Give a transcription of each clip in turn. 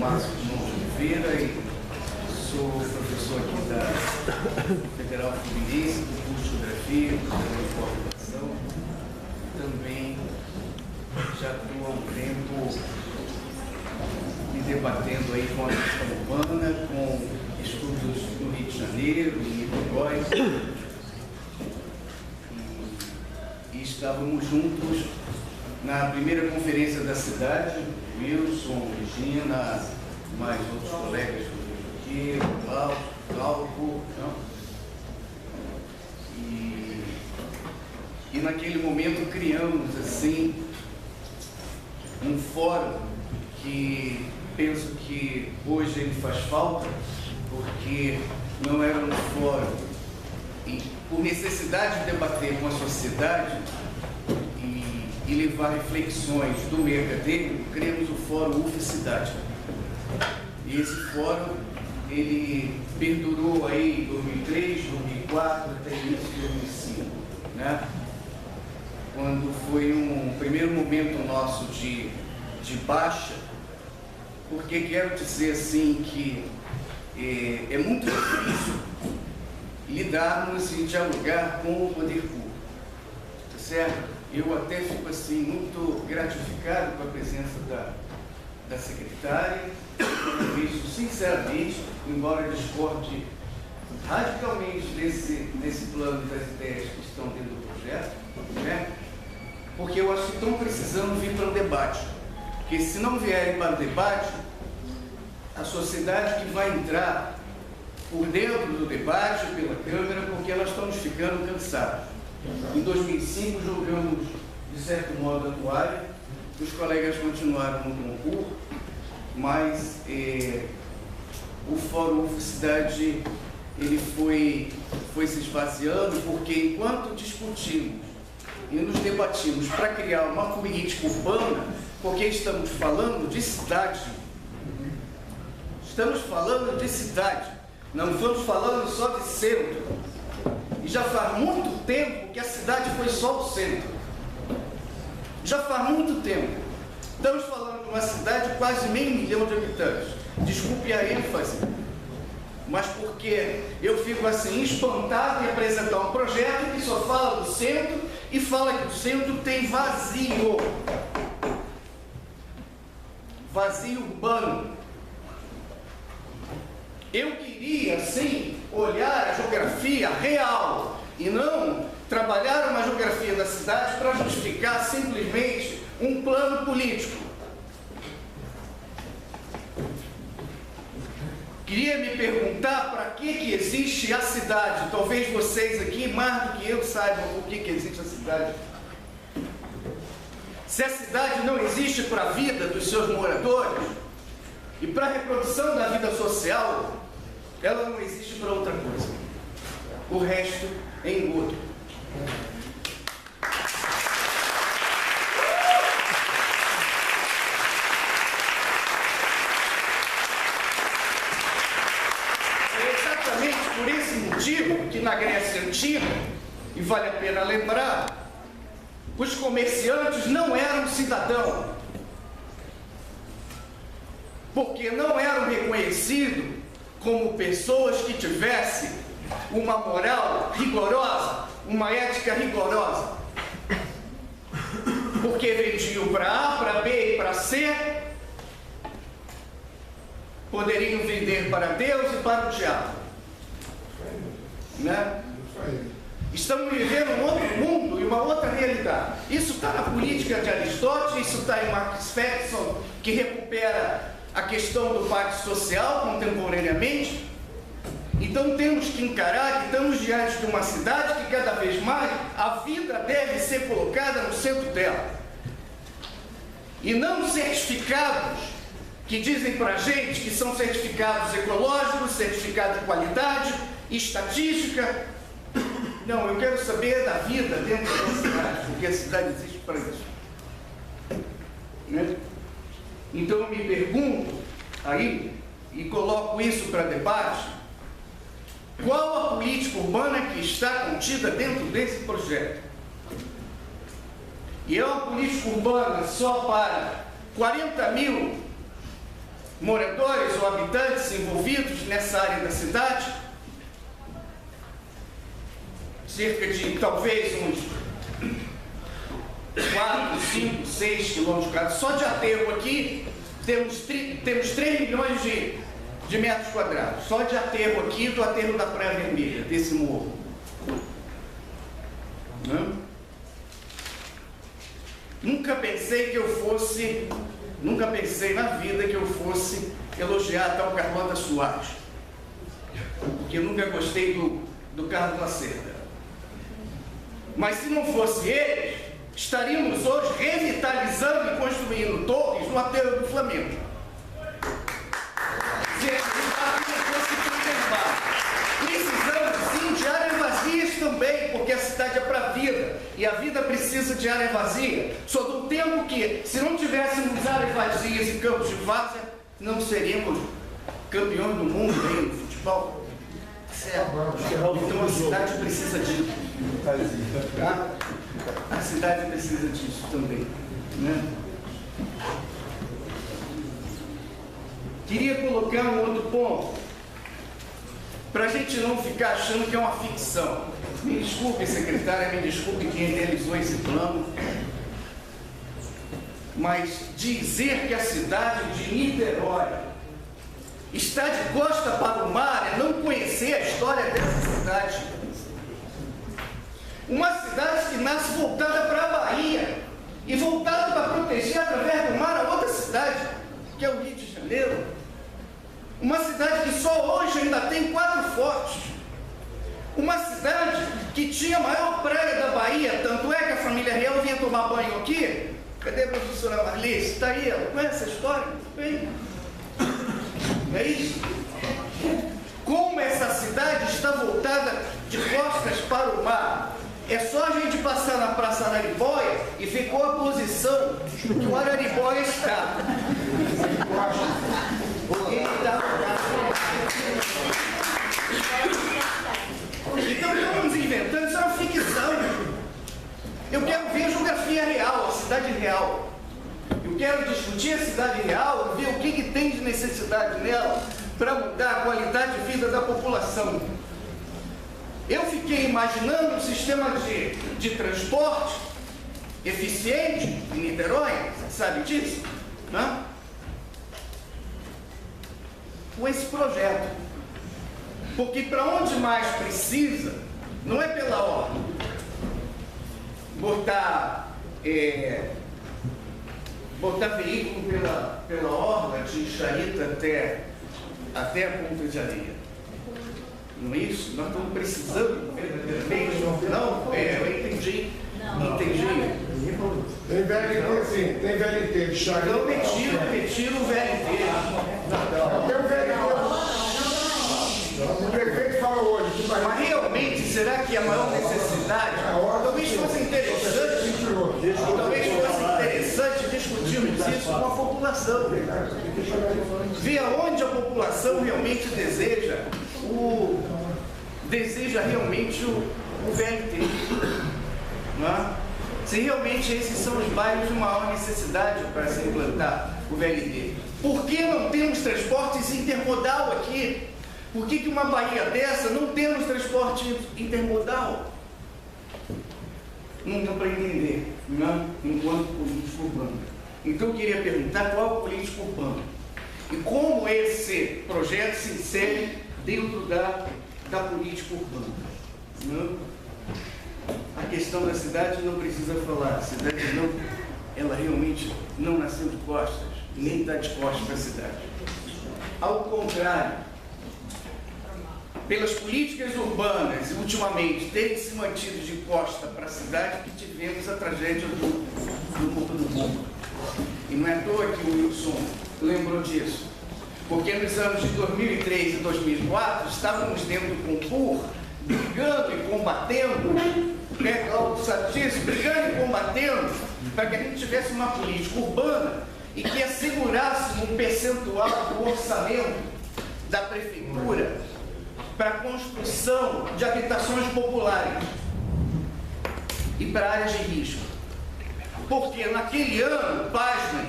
Márcio Oliveira e sou professor aqui da Federal Fluminense, do curso de Geografia, do Programa de Pós-Graduação. Também já estou há um tempo me debatendo aí com a questão urbana, com estudos no Rio de Janeiro, em Niterói. E estávamos juntos na primeira conferência da cidade, Wilson, Regina, mais outros colegas aqui, Glauco, e naquele momento criamos assim um fórum que penso que hoje ele faz falta, porque não era um fórum por necessidade de debater com a sociedade e levar reflexões do meio acadêmico. Criamos o Fórum UF-Cidade. E esse fórum, ele perdurou aí em 2003, 2004, até início de 2005, né? Quando foi um primeiro momento nosso de baixa, porque quero dizer assim que é muito difícil lidarmos e dialogar com o poder público, tá certo? Eu até fico assim muito gratificado com a presença da secretária. Eu vejo sinceramente, embora discorde radicalmente desse plano das ideias que estão dentro do projeto, né? Porque eu acho que estão precisando vir para o debate. Porque se não vierem para o debate, a sociedade que vai entrar por dentro do debate, pela Câmara, porque elas estão ficando cansadas. Em 2005, jogamos, de certo modo, a toalha. Os colegas continuaram no concurso, mas o Fórum UF-Cidade ele foi se esvaziando, porque enquanto discutimos e nos debatimos para criar uma política urbana, porque estamos falando de cidade. Estamos falando de cidade, não estamos falando só de centro. E já faz muito tempo que a cidade foi só o centro. Já faz muito tempo. Estamos falando de uma cidade de quase 500 mil de habitantes. Desculpe a ênfase, mas porque eu fico assim espantado em apresentar um projeto que só fala do centro e fala que o centro tem vazio. Vazio urbano. Eu queria, sim, olhar a geografia real e não trabalhar uma geografia da cidade para justificar simplesmente um plano político. Queria me perguntar para que existe a cidade. Talvez vocês aqui, mais do que eu, saibam por que existe a cidade. Se a cidade não existe para a vida dos seus moradores e para a reprodução da vida social, ela não existe para outra coisa. O resto é engodo. É exatamente por esse motivo que na Grécia Antiga, e vale a pena lembrar, os comerciantes não eram cidadãos, porque não eram reconhecidos como pessoas que tivessem uma moral rigorosa, uma ética rigorosa. Porque vendiam para A, para B e para C, poderiam vender para Deus e para o diabo. Né? Estamos vivendo um outro mundo e uma outra realidade. Isso está na política de Aristóteles, isso está em Marx Ferguson, que recupera a questão do pacto social contemporaneamente. Então temos que encarar que estamos diante de uma cidade que cada vez mais a vida deve ser colocada no centro dela. E não certificados que dizem para a gente que são certificados ecológicos, certificados de qualidade, estatística. Não, eu quero saber da vida dentro da cidade, porque a cidade existe para isso. Né? Então eu me pergunto aí, e coloco isso para debate, qual a política urbana que está contida dentro desse projeto? E é uma política urbana só para 40 mil moradores ou habitantes envolvidos nessa área da cidade, cerca de talvez uns 4, 5, 6 quilômetros quadrados. Só de aterro aqui temos 3 milhões de metros quadrados. Só de aterro aqui, do aterro da Praia Vermelha, desse morro. Nunca pensei na vida que eu fosse elogiar a tal Carlota Soares, porque eu nunca gostei do Carlos Lacerda. Mas se não fosse eles, estaríamos hoje revitalizando e construindo torres no aterro do Flamengo. Precisamos sim de áreas vazias também, porque a cidade é para a vida, e a vida precisa de área vazia. Só do tempo que, se não tivéssemos áreas vazias e campos de várzea, não seríamos campeões do mundo aí no futebol. Certo? Então a cidade precisa disso. Tá? A cidade precisa disso também, né? Queria colocar um outro ponto, para a gente não ficar achando que é uma ficção. Me desculpe, secretária, me desculpe quem idealizou esse plano, mas dizer que a cidade de Niterói está de costa para o mar é não conhecer a história dessa cidade. Uma cidade que nasce voltada para a Bahia e voltada para proteger através do mar a outra cidade, que é o Rio de Janeiro. Uma cidade que só hoje ainda tem 4 fortes. Uma cidade que tinha a maior praia da Bahia, tanto é que a família real vinha tomar banho aqui. Cadê a professora Marlice? Está aí, ela conhece essa história? Bem, é isso. Como essa cidade está voltada de costas para o mar. É só a gente passar na Praça Araribóia e ver qual a posição que o Araribóia está. Então estamos inventando, isso é uma ficção. Eu quero ver a geografia real, a cidade real. Eu quero discutir a cidade real, ver o que tem de necessidade nela para mudar a qualidade de vida da população. Eu fiquei imaginando um sistema de transporte eficiente em Niterói, sabe disso? Né? Com esse projeto. Porque para onde mais precisa, não é pela ordem. Botar veículo pela orla de Charita até a Ponta de Areia. Não é isso? Nós estamos precisando verdadeiramente. Não, eu entendi. Entendi. Tem VLT, sim, tem VLT de Charita. Então retiro o VLT. Tem o VLT. O prefeito falou hoje. Mas realmente, será que a maior necessidade, talvez fosse interessante discutirmos isso com a população. Ver aonde a população realmente deseja realmente o VLT. Não é? Se realmente esses são os bairros de maior necessidade para se implantar o VLT. Por que não temos transportes intermodal aqui? Por que uma Bahia dessa não temos transporte intermodal? Não dá para entender, não? Enquanto político urbano. Então eu queria perguntar qual é o político urbano e como esse projeto se insere dentro da política urbana. Não? A questão da cidade não precisa falar. A cidade ela realmente não nasceu de costas, nem está de costas para a cidade. Ao contrário, pelas políticas urbanas e ultimamente terem se mantido de costa para a cidade que tivemos a tragédia do Morro do Bumba. E não é à toa que o Wilson lembrou disso. Porque nos anos de 2003 e 2004 estávamos dentro do concurso, brigando e combatendo, né, Cláudio sabe disso, brigando e combatendo para que a gente tivesse uma política urbana e que assegurasse um percentual do orçamento da prefeitura para a construção de habitações populares e para áreas de risco. Porque naquele ano, pasmem,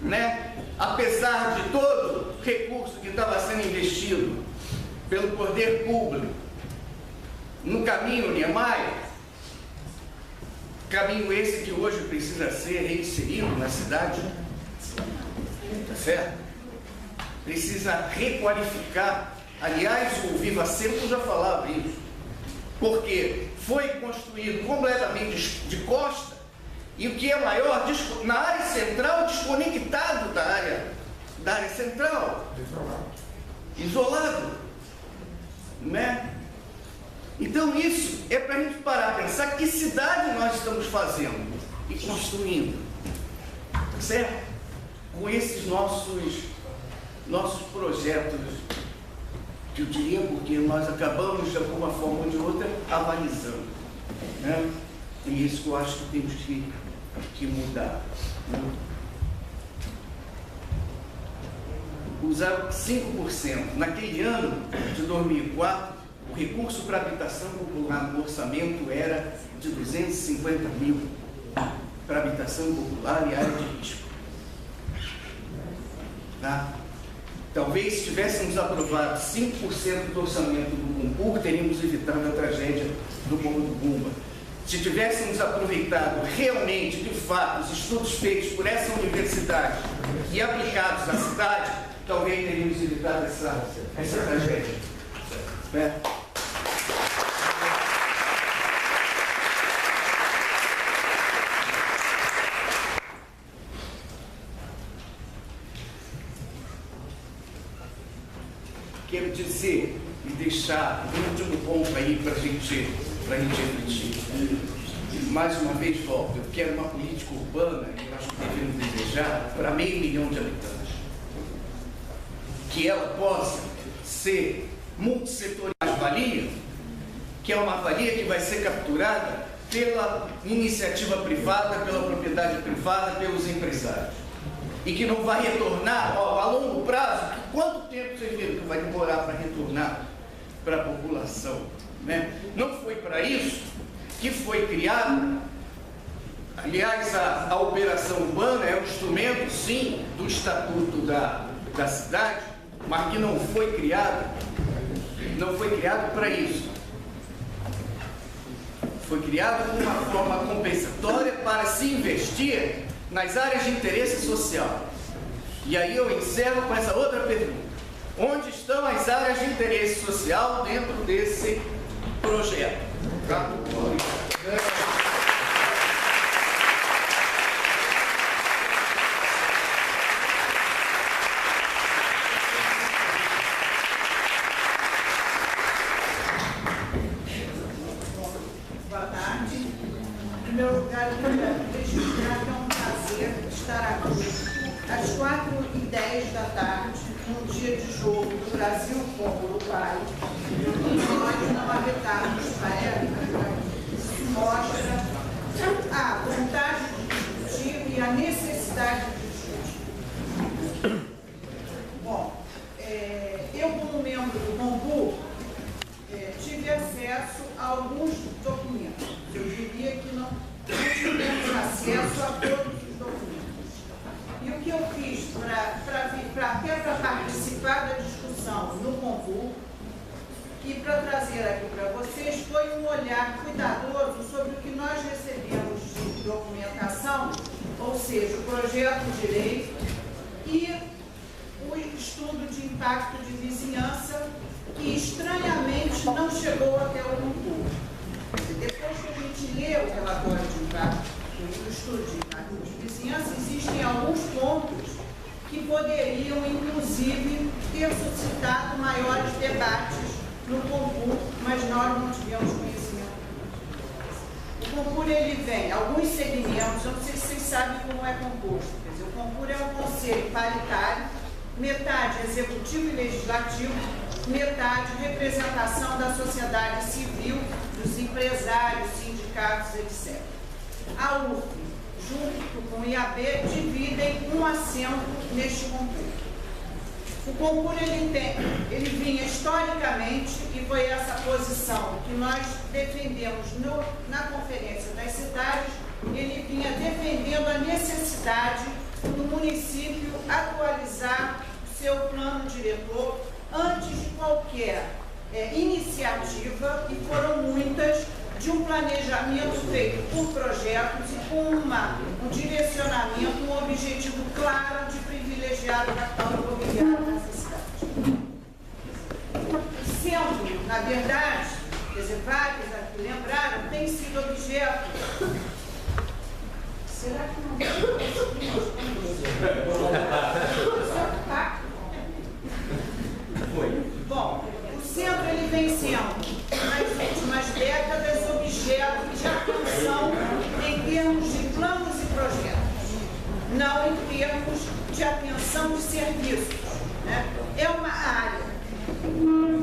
né? Apesar de todo o recurso que estava sendo investido pelo poder público no caminho Niemeyer, caminho esse que hoje precisa ser reinserido na cidade, tá certo? Precisa requalificar. Aliás, o Viva Centro já falava isso, porque foi construído completamente de costa, e o que é maior, na área central, desconectado da área central, isolado, né? Então isso é para a gente parar a pensar que cidade nós estamos fazendo e construindo, certo? Com esses nossos projetos, que eu diria, porque nós acabamos de alguma forma ou de outra avalizando, né? E isso que eu acho que temos que mudar, né? Usar 5%. Naquele ano de 2004, o recurso para habitação popular no orçamento era de 250 mil para habitação popular e área de risco. Tá? Talvez se tivéssemos aprovado 5% do orçamento do Compur, teríamos evitado a tragédia do Morro do Bumba. Se tivéssemos aproveitado realmente, de fato, os estudos feitos por essa universidade e aplicados à cidade, talvez teríamos evitado essa tragédia. Né? Quero dizer e deixar um último ponto aí para a gente refletir. Mais uma vez volto, eu quero uma política urbana, eu acho que devemos desejar, para 500 mil de habitantes. Que ela possa ser multissetorial, valia, que é uma valia que vai ser capturada pela iniciativa privada, pela propriedade privada, pelos empresários. E que não vai retornar a longo prazo. Quanto tempo vocês viram que vai demorar para retornar para a população, né? Não foi para isso que foi criado. Aliás, a operação urbana é um instrumento, sim, do Estatuto da cidade, mas que não foi criado para isso. Foi criado de uma forma compensatória para se investir nas áreas de interesse social. E aí eu encerro com essa outra pergunta. Onde estão as áreas de interesse social dentro desse projeto? Tá? Boa tarde. Em primeiro lugar, eu quero registrar que é um prazer estar aqui às 4h10 da tarde, num dia de jogo do Brasil contra o Uruguai, e nós não arretarmos para ela. Isso mostra a vontade de discutir e a necessidade de discutir. Bom, eu como membro do Compur, tive acesso a alguns documentos. Eu diria que não tivemos acesso a todos os documentos. E o que eu fiz até para participar da discussão no Compur e para trazer aqui para vocês foi um olhar cuidadoso sobre o que nós recebemos de documentação, ou seja, o projeto de lei e o estudo de impacto de vizinhança, que estranhamente não chegou até o Compur. Depois que a gente lê o relatório de impacto, o estudo de impacto de vizinhança, existem alguns pontos que poderiam, inclusive, ter suscitado maiores debates no Compur, mas nós não tivemos conhecimento. O Compur, ele vem, alguns segmentos, eu não sei se vocês sabem como é composto, quer dizer, o Compur é um conselho paritário, metade executivo e legislativo, metade representação da sociedade civil, dos empresários, sindicatos, etc. A UF, junto com o IAB, dividem um assento neste Compur. O Compur, ele vinha historicamente, e foi essa posição que nós defendemos na Conferência das Cidades, ele vinha defendendo a necessidade do município atualizar o seu plano diretor antes de qualquer iniciativa, e foram muitas, de um planejamento feito por projetos e com um direcionamento, um objetivo claro de privilegiar o capital imobiliário nessa cidade. Sendo, na verdade, quer dizer, vários aqui lembraram, tem sido objeto. Será que não Bom, o centro ele vem sendo, nas últimas décadas, objeto de atenção em termos de planos e projetos, não em termos de atenção de serviços, né? É uma área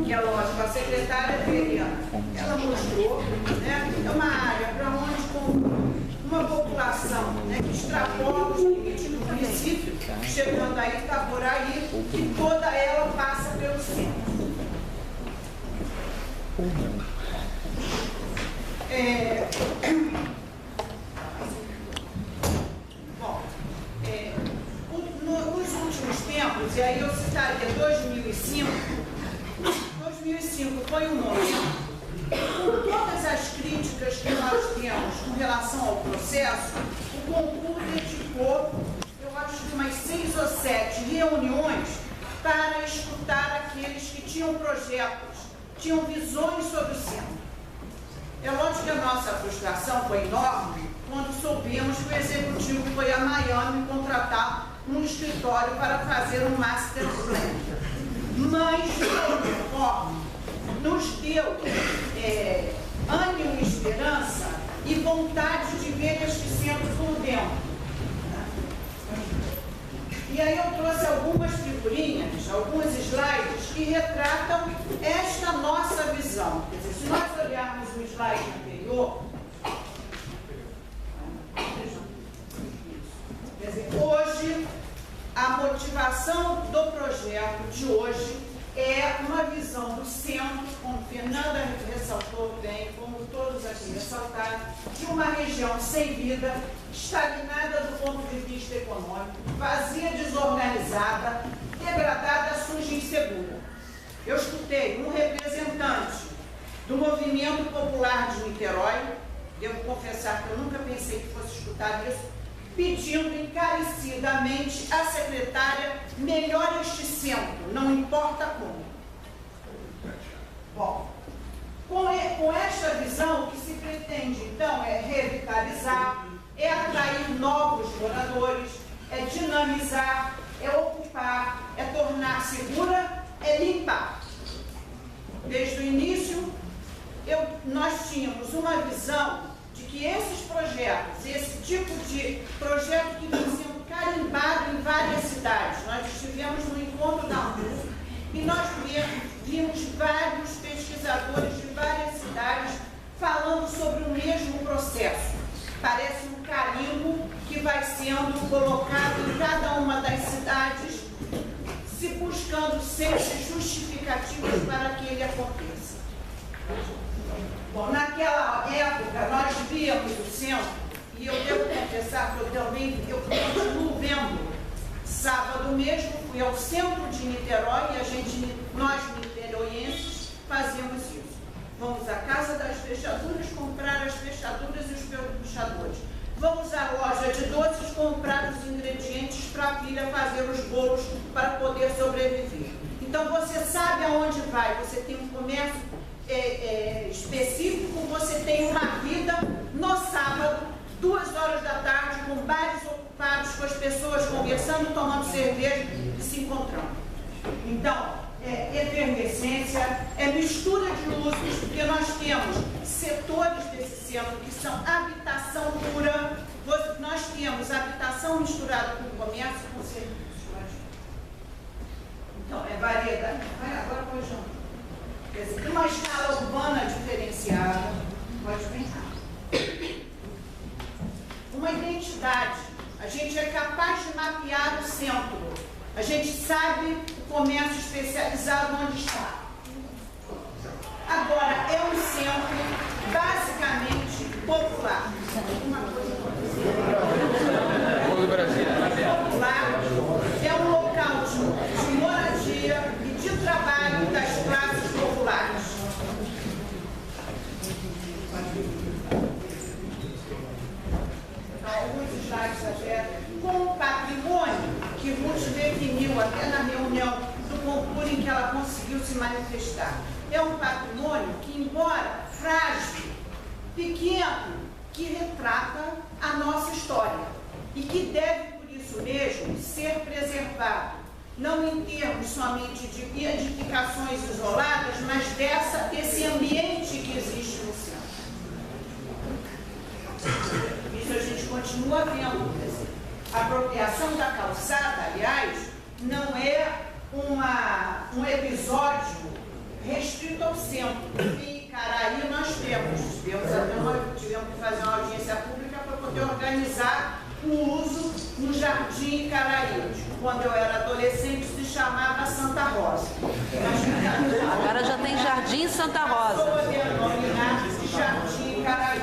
que, é lógico, a secretária Veriana, ela mostrou, né? É uma área para onde, com uma população, né, que extrapola os limites do município, chegando aí Itaboraí, que toda ela passa pelo centro. Bom, nos últimos tempos, e aí eu citaria 2005 foi um momento, com todas as críticas que nós temos com relação ao processo, o concurso dedicou, eu acho que umas 6 ou 7 reuniões para escutar aqueles que tinham projetos, tinham visões sobre o centro. É lógico que a nossa frustração foi enorme quando soubemos que o executivo foi a Miami contratar um escritório para fazer um master plan. Mas, de qualquer forma, nos deu ânimo, esperança e vontade de ver este centro por dentro. E aí eu trouxe algumas figurinhas, alguns slides que retratam esta nossa visão. Quer dizer, se nós olharmos o slide anterior, quer dizer, hoje, a motivação do projeto de hoje é uma visão do centro, como Fernanda ressaltou bem, como todos aqui ressaltaram, de uma região sem vida, estagnada do ponto de vista econômico, vazia, desorganizada, degradada, suja e insegura. Eu escutei um representante do Movimento Popular de Niterói, devo confessar que eu nunca pensei que fosse escutar isso, pedindo encarecidamente à secretária melhore este centro, não importa como. Bom, com esta visão, o que se pretende, então, é revitalizar, é atrair novos moradores, é dinamizar, é ocupar, é tornar segura, é limpar. Desde o início, nós tínhamos uma visão de que esses projetos, esse tipo de projeto que vem sendo carimbado em várias cidades, nós estivemos no encontro da UF e nós vimos vários pesquisadores de várias cidades falando sobre o mesmo processo. Parece um carimbo que vai sendo colocado em cada uma das cidades, se buscando sempre justificativas para que ele aconteça. Bom, naquela época, nós víamos o centro, e eu devo confessar que eu continuo vendo. Sábado mesmo, fui ao centro de Niterói e nós niteroienses fazíamos isso. Vamos à Casa das Fechaduras comprar as fechaduras e os puxadores. Vamos à loja de doces comprar os ingredientes para a filha fazer os bolos para poder sobreviver. Então, você sabe aonde vai, você tem um comércio específico, você tem uma vida no sábado, 2 horas da tarde, com bares ocupados, com as pessoas conversando, tomando cerveja e se encontrando. Então, efervescência, mistura de usos, porque nós temos setores desse centro que são habitação pura, nós temos habitação misturada com comércio e com serviços. Então, variedade. Vai agora para o jantar. Quer dizer, uma escala urbana diferenciada, pode pensar. Uma identidade. A gente é capaz de mapear o centro. A gente sabe o comércio especializado onde está. Agora, é um centro basicamente popular. Uma coisa do Brasil. alguns slides até, com o patrimônio que Ruth definiu até na reunião do concurso em que ela conseguiu se manifestar. É um patrimônio que, embora frágil, pequeno, que retrata a nossa história e que deve, por isso mesmo, ser preservado, não em termos somente de edificações isoladas, mas desse ambiente que existe no centro. Isso a gente continua vendo. A apropriação da calçada, aliás, não é um episódio restrito ao centro. Em Icaraí nós tivemos que fazer uma audiência pública para poder organizar o uso no Jardim Icaraí. Quando eu era adolescente se chamava Santa Rosa. Agora já tem Jardim Santa Rosa. Passou a denominar de Jardim Icaraí.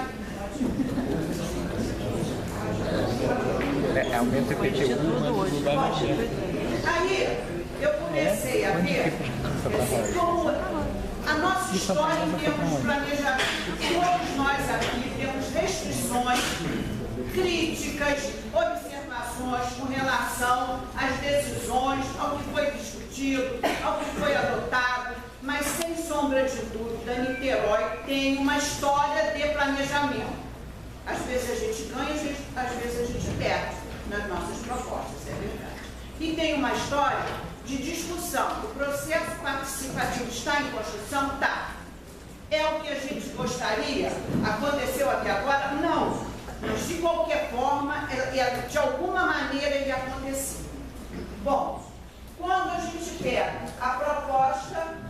Aumenta o IPTU, Aí eu comecei a ver como a nossa história em termos de planejamento. Todos nós aqui temos restrições, críticas, observações com relação às decisões, ao que foi discutido, ao que foi adotado, mas sem sombra de dúvida, Niterói tem uma história de planejamento. Às vezes a gente ganha, às vezes a gente perde nas nossas propostas, é verdade. E tem uma história de discussão. O processo participativo está em construção? Tá. É o que a gente gostaria? Aconteceu até agora? Não. Mas de qualquer forma, de alguma maneira ele aconteceu. Bom, quando a gente pega a proposta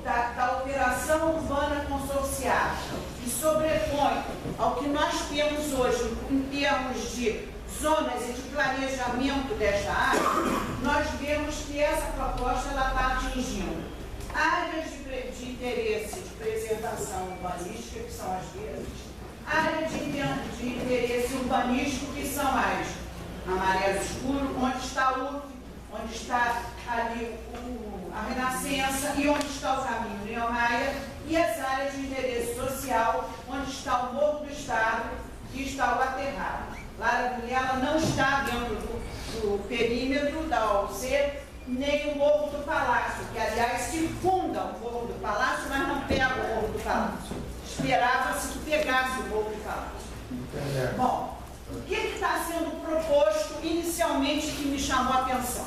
da alteração urbana consorciada e sobrepõe ao que nós temos hoje em termos de zonas e de planejamento desta área, nós vemos que essa proposta está atingindo áreas de interesse de preservação urbanística, que são as verdes, áreas de interesse urbanístico, que são as amarelo escuro, onde está o UF, onde está ali a Renascença e onde está o caminho Neomaia, e as áreas de interesse social, onde está o Morro do Estado e está o Aterrado. Lara Vilela não está dentro do perímetro da OUC, nem o Morro do Palácio, que aliás se funda o Morro do Palácio, mas não pega o Morro do Palácio. Esperava-se que pegasse o Morro do Palácio. Bom, o que está sendo proposto inicialmente que me chamou a atenção?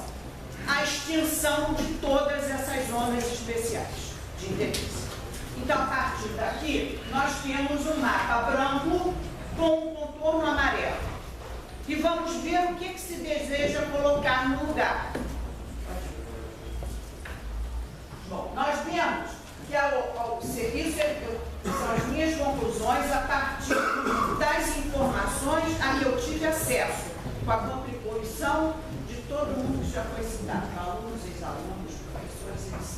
A extinção de todas essas zonas especiais de interesse. Então, a partir daqui, nós temos um mapa branco com um contorno amarelo. E vamos ver o que se deseja colocar no lugar. Bom, nós vemos que o serviço, são as minhas conclusões a partir das informações a que eu tive acesso, com a contribuição de todo mundo que já foi citado, alunos, ex-alunos, professores, etc.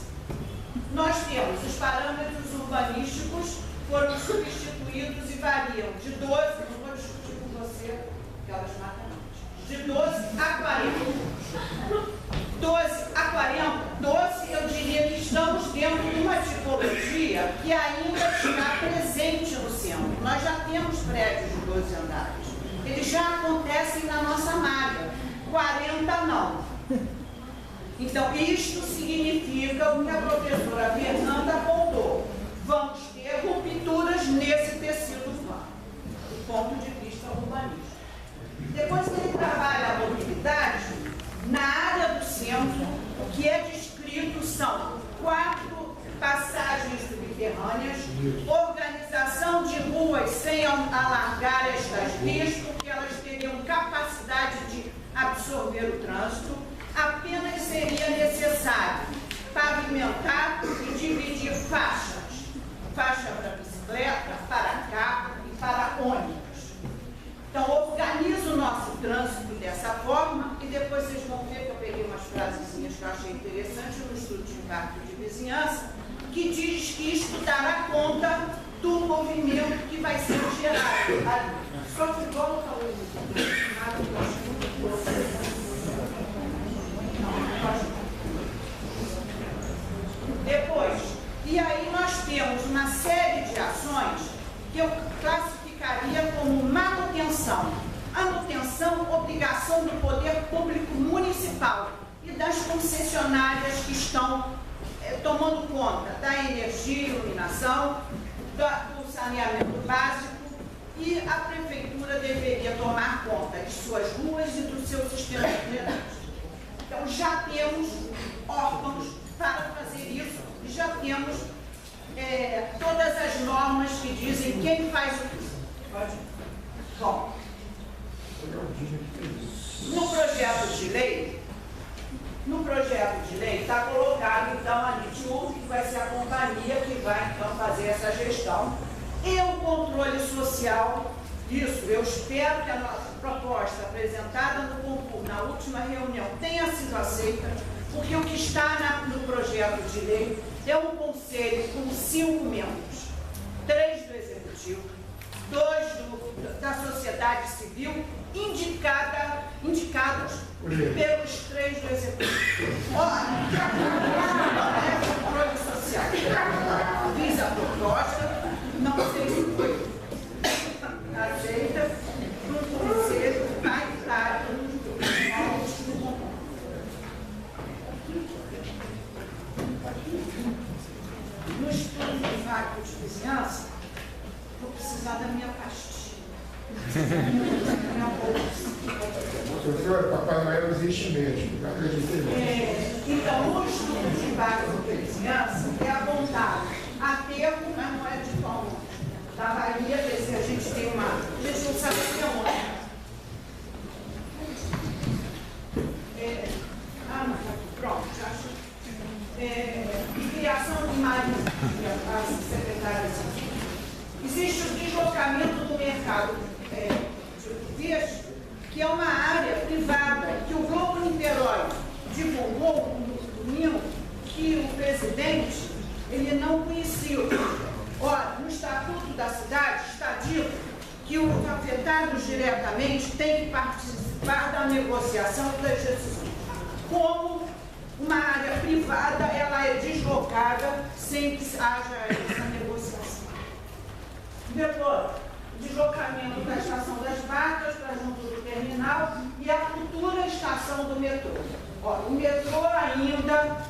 Nós temos os parâmetros urbanísticos, foram substituídos e variam de 12, não vou discutir com você, aquelas matemáticas, de 12 a 40. 12 a 40, 12 eu diria que estamos dentro de uma tipologia que ainda está presente no centro. Nós já temos prédios de 12 andares. Eles já acontecem na nossa malha. 40 não. Então, isto significa o que a professora Fernanda apontou. Vamos ter rupturas nesse tecido urbano, do ponto de vista urbanístico. Depois que ele trabalha a mobilidade, na área do centro, o que é descrito são 4 passagens subterrâneas, organização de ruas sem alargar estas vias, porque elas teriam capacidade de absorver o trânsito. Apenas seria necessário pavimentar e dividir faixas. Faixa para bicicleta, para carro e para ônibus. Então, organiza o nosso trânsito dessa forma e depois vocês vão ver que eu peguei umas frasezinhas que eu achei interessante no estudo de impacto de vizinhança, que diz que isto dará conta do movimento que vai ser gerado. Só que volta depois, e aí nós temos uma série de ações que eu classificaria como manutenção. manutenção, obrigação do poder público municipal e das concessionárias que estão tomando conta da energia e iluminação, do saneamento básico, e a prefeitura deveria tomar conta de suas ruas e do seu sistema de drenagem. Então, já temos órgãos para fazer isso e já temos todas as normas que dizem quem faz o quê. Bom, no projeto de lei está colocado, então, a LITU, que vai ser a companhia que vai, então, fazer essa gestão, e o controle social. Isso, eu espero que a nossa proposta apresentada no concurso, na última reunião, tenha sido aceita, porque o que está no projeto de lei é um conselho com 5 membros, 3 do Executivo, 2 da sociedade civil, indicados pelos 3 do Executivo. Olha, é controle social. Fiz a proposta, não sei se foi aceita, no conselho vai estar no estudo de vácuo de vizinhança. Vou precisar da minha pastilha. Professor, Papai Noel existe mesmo, acreditei mesmo. Então, no estudo de vácuo de vizinhança é apontado aterro, mas não é de tão longe. Da Bahia, quer dizer, a gente tem uma. A gente não sabe até onde. Pronto, já acho. Criação de marinha, as secretárias. Existe o deslocamento do mercado de peixe, que é uma área privada, que o Globo Niterói divulgou no domingo, que o presidente ele não conhecia. Olha, no Estatuto da Cidade está dito que os afetados diretamente têm que participar da negociação das decisões. Como uma área privada, ela é deslocada sem que haja essa negociação. Depois, deslocamento da estação das barcas para junto do terminal e a futura estação do metrô. Olha, o metrô ainda,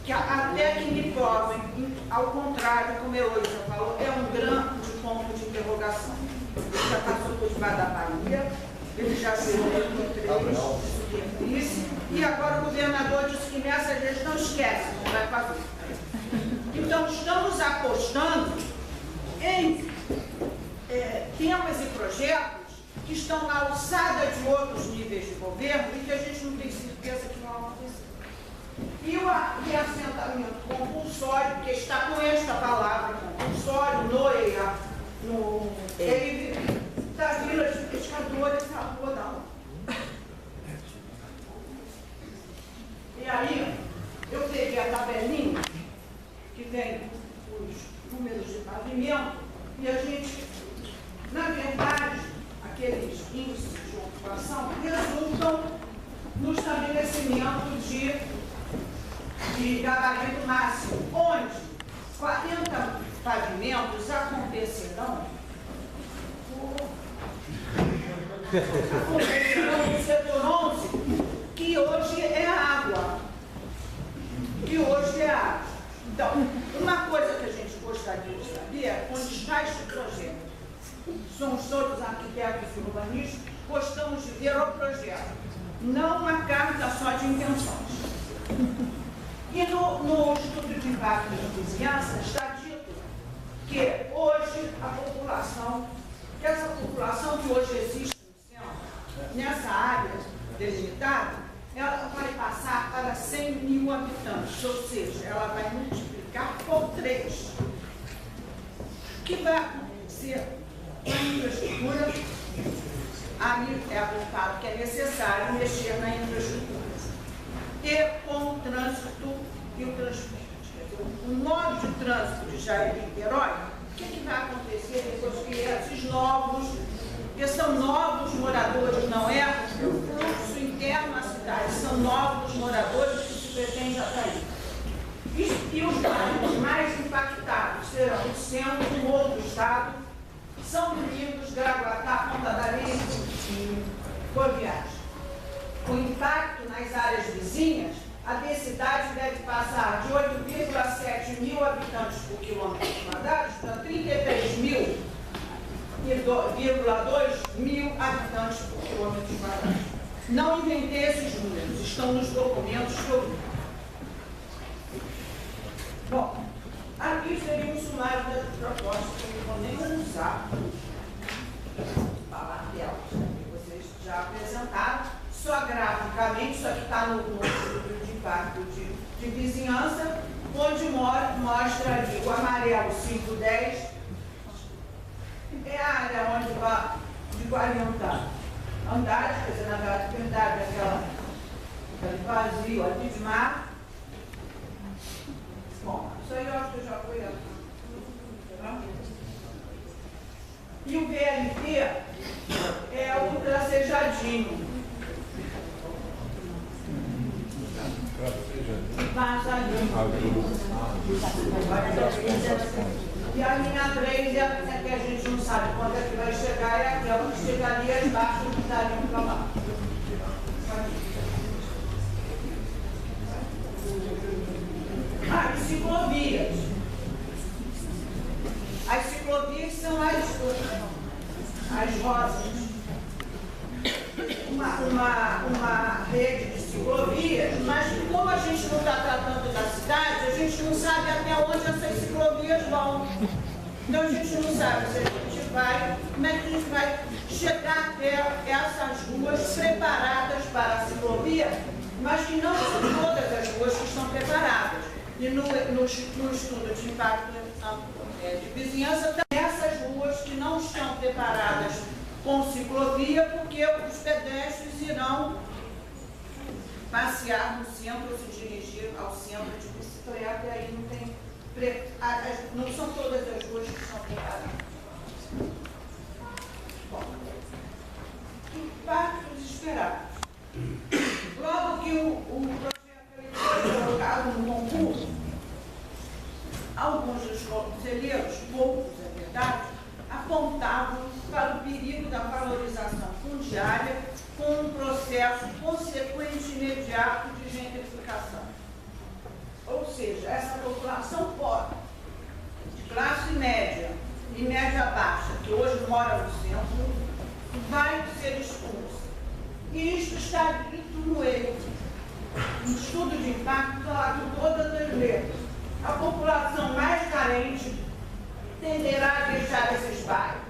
que até que me provem, ao contrário, como a Heloísa falou, é um grande ponto de interrogação. Ele já passou por debaixo da Bahia, ele já chegou no 3 de superfície, e agora o governador disse que nessa gente não esquece, não vai fazer. Então, estamos apostando em temas e projetos que estão na alçada de outros níveis de governo e que a gente não tem certeza que vão acontecer. E o reassentamento compulsório, que está com esta palavra compulsório, no EIV, da Vila de Pescadores na Rua da U. E aí, eu peguei a tabelinha, que tem os números de pavimento, e a gente, na verdade, aqueles índices de ocupação resultam no estabelecimento de gabarito máximo, onde 40 pavimentos acontecerão no setor 11, que hoje é água. Então, uma coisa que a gente gostaria de saber é onde está este projeto. Somos todos arquitetos e urbanistas, gostamos de ver o projeto, não uma carta só de intenções. E no estudo de impacto de vizinhança está dito que hoje a população, essa população que hoje existe no centro, nessa área delimitada, ela vai passar para 100 mil habitantes, ou seja, ela vai multiplicar por 3. O que vai acontecer com a infraestrutura? Ali é apontado que é necessário mexer na infraestrutura. E com o trânsito e o transporte. O modo de trânsito de Jair e Niterói, o que vai acontecer depois que esses novos, que são novos moradores, não é o fluxo interno na cidade, são novos moradores que se pretende atrair. E os bairros mais impactados serão o centro, o outro estado, São Domingos, Gravatá, Ponta da Areia, a densidade deve passar de 8,7 mil habitantes por quilômetro quadrado para 33,2 mil habitantes por quilômetro quadrado. Não inventei esses números, estão nos documentos que eu vi. Bom, aqui seria um sumário das propostas que eu não vou nem usar. Falar delas, que vocês já apresentaram, só graficamente, isso aqui está no estudo de impacto de vizinhança, onde mostra ali o amarelo 510, é a área onde vai de 40 andares, quer dizer, na verdade, aquele vazio ali de mar. Bom, isso aí eu acho que já foi. E o VLT é o tracejadinho. E a linha 3 é que a gente não sabe quando é que vai chegar, é aquela que chegaria embaixo e dariam para lá. E ciclovias. As ciclovias são as rosas. Uma rede de ciclovias, mas como a gente não está tratando da cidade, a gente não sabe até onde essas ciclovias vão. Então a gente não sabe se a gente vai, como é que a gente vai chegar até essas ruas preparadas para a ciclovia, mas que não são todas as ruas que estão preparadas. E no estudo de impacto de vizinhança, tem essas ruas que não estão preparadas com ciclovia, porque os pedestres irão passear no centro ou se dirigir ao centro de bicicleta, e aí não são todas as ruas que estão preparadas. Bom, impactos esperados. Logo que o projeto foi colocado no concurso, alguns dos conselheiros, poucos é verdade, apontavam para o perigo da valorização fundiária com um processo consequente e imediato de gentrificação. Ou seja, essa população pobre, de classe média e média baixa, que hoje mora no centro, vai ser expulsa. E isto está dito no estudo. No estudo de impacto, lá com todas as letras. A população mais carente tenderá a deixar esses bairros.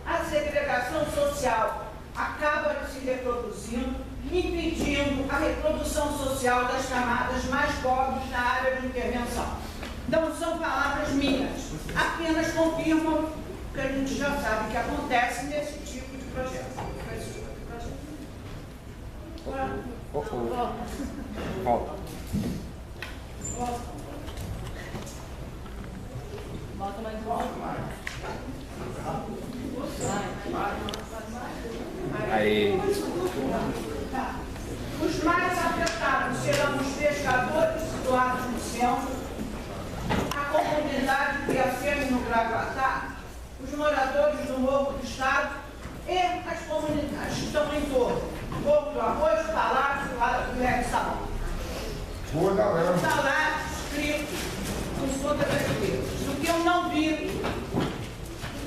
A segregação social acaba se reproduzindo, impedindo a reprodução social das camadas mais pobres na área de intervenção. Não são palavras minhas, apenas confirmam que a gente já sabe que acontece nesse tipo de projeto. Volta. Volta mais um Aí. Os mais afetados serão os pescadores situados no centro, a comunidade que acende no Gravatar, os moradores do Morro do Estado e as comunidades que estão em torno. Morro do Arroz, Palácio, Leque Salão. Está lá escrito com todas as letras. O que eu não vi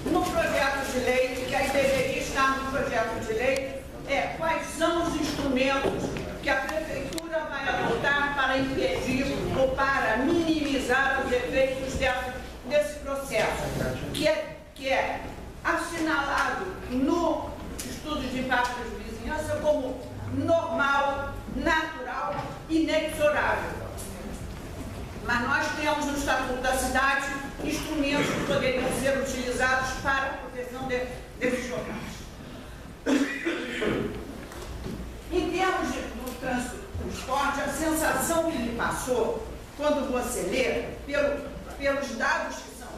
no projeto de lei, que aí deveria estar no projeto de lei, é quais são os instrumentos que a Prefeitura vai adotar para impedir ou para minimizar os efeitos desse processo, que é assinalado no estudo de impacto de vizinhança como normal, natural e inexorável. Mas nós temos no Estatuto da Cidade instrumentos que poderiam ser utilizados para a proteção desses locais. Em termos do transporte, a sensação que me passou, quando você lê, pelos dados que são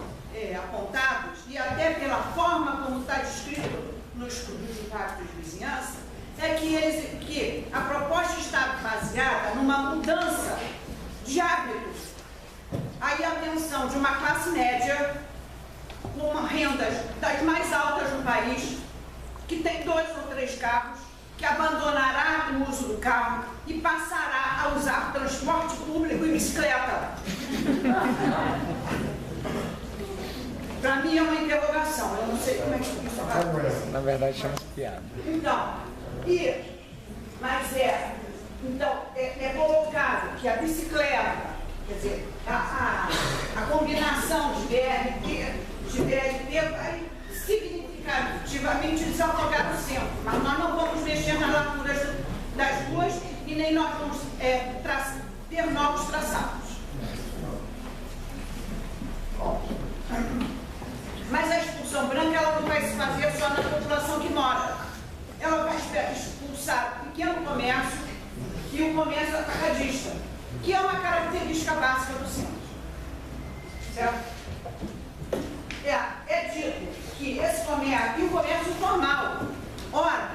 apontados e até pela forma como está descrito no estudo de impacto de vizinhança, é que a proposta está baseada numa mudança de hábitos. Aí a atenção de uma classe média, com rendas das mais altas do país, que tem 2 ou 3 carros, que abandonará o uso do carro e passará a usar transporte público e bicicleta? Para mim é uma interrogação, eu não sei como é que isso vai acontecer. Na verdade, chama-se piada. Então, então é colocado que a bicicleta, quer dizer, a combinação de BRT vai significativamente desafogar o centro, mas nós não vamos mexer nas lacunas das ruas e nem nós vamos ter novos traçados. Mas a expulsão branca ela não vai se fazer só na população que mora. Ela vai expulsar o pequeno comércio e o comércio atacadista, que é uma característica básica do centro. Certo? É dito que esse comércio, e o comércio formal, ora,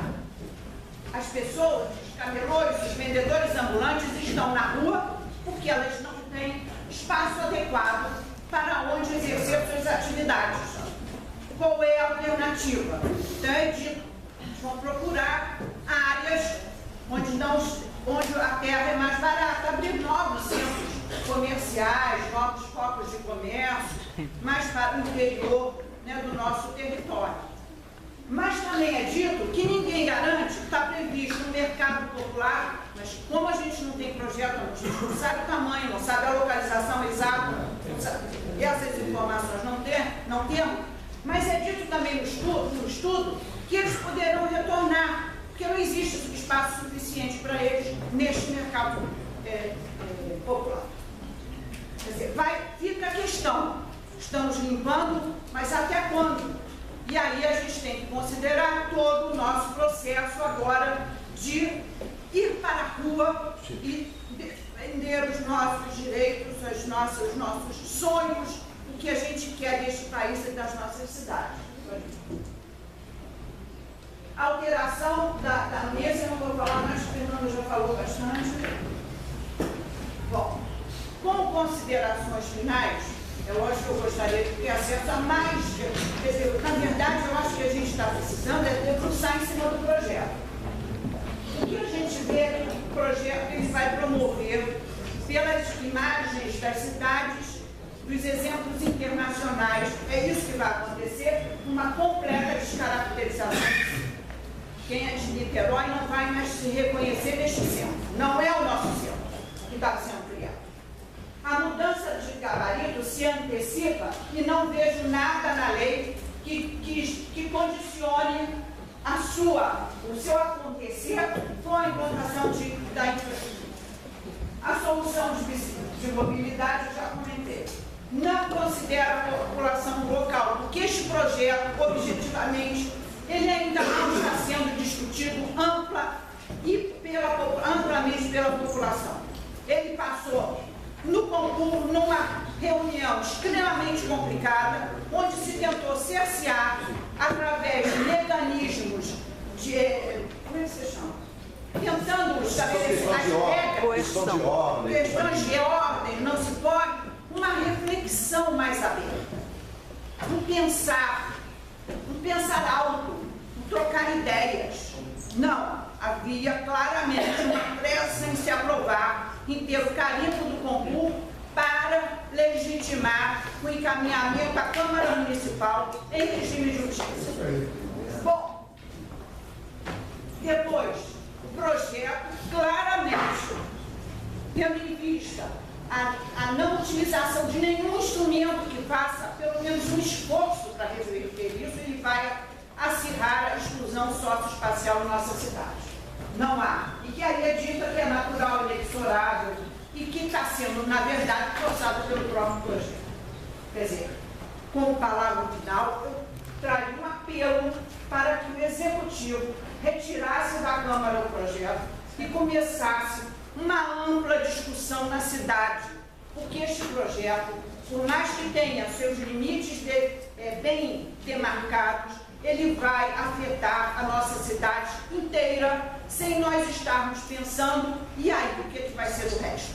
as pessoas, os camelôs, os vendedores ambulantes estão na rua porque elas não têm espaço adequado para onde exercer suas atividades. Qual é a alternativa? Então é dito, eles vão procurar áreas onde a terra é mais barata, abrir novos centros comerciais, novos focos de comércio, mais para o interior, né, do nosso território. Mas também é dito que ninguém garante, está previsto no mercado popular, mas como a gente não tem projeto, a gente não sabe o tamanho, não sabe a localização exata, essas informações não temos, mas é dito também no estudo que eles poderão retornar, porque não existe espaço suficiente para eles neste mercado popular. Quer dizer, fica a questão, estamos limpando, mas até quando? E aí a gente tem que considerar todo o nosso processo agora de ir para a rua e defender os nossos direitos, os nossos sonhos, o que a gente quer deste país e das nossas cidades. A alteração da mesa, eu não vou falar mais, o Fernando já falou bastante. Bom, com considerações finais, é lógico que eu gostaria de ter acesso a mais, quer dizer, na verdade eu acho que a gente está precisando é debruçar em cima do projeto. O que a gente vê no projeto que ele vai promover pelas imagens das cidades, dos exemplos internacionais, é isso que vai acontecer, uma completa descaracterização. Quem é de Niterói não vai mais se reconhecer neste centro, não é o nosso centro que está sendo criado. A mudança de gabarito se antecipa e não vejo nada na lei que condicione o seu acontecer com a implantação da infraestrutura. A solução de mobilidade eu já comentei. Não considera a população local, porque este projeto, objetivamente, ele ainda não está sendo discutido amplamente pela população. Ele passou no concurso, numa reunião extremamente complicada, onde se tentou cercear, através de mecanismos de... como é que se chama? Tentando estabelecer as regras, questões de ordem, não se pode, uma reflexão mais aberta, um pensar alto, um trocar ideias. Não, havia claramente uma pressa em se aprovar, em ter o carimbo do concurso para legitimar o encaminhamento à Câmara Municipal em regime de justiça. Bom, depois, o projeto claramente, tendo em vista a não utilização de nenhum instrumento que faça pelo menos um esforço para reverter isso, ele vai acirrar a exclusão socioespacial na nossa cidade. Não há. E que aí é dita que é natural, inexorável e que está sendo, na verdade, forçado pelo próprio projeto. Quer dizer, como palavra final, eu trago um apelo para que o Executivo retirasse da Câmara o projeto e começasse uma ampla discussão na cidade, porque este projeto, por mais que tenha seus limites bem demarcados, ele vai afetar a nossa cidade inteira, sem nós estarmos pensando, e aí, o que vai ser do resto?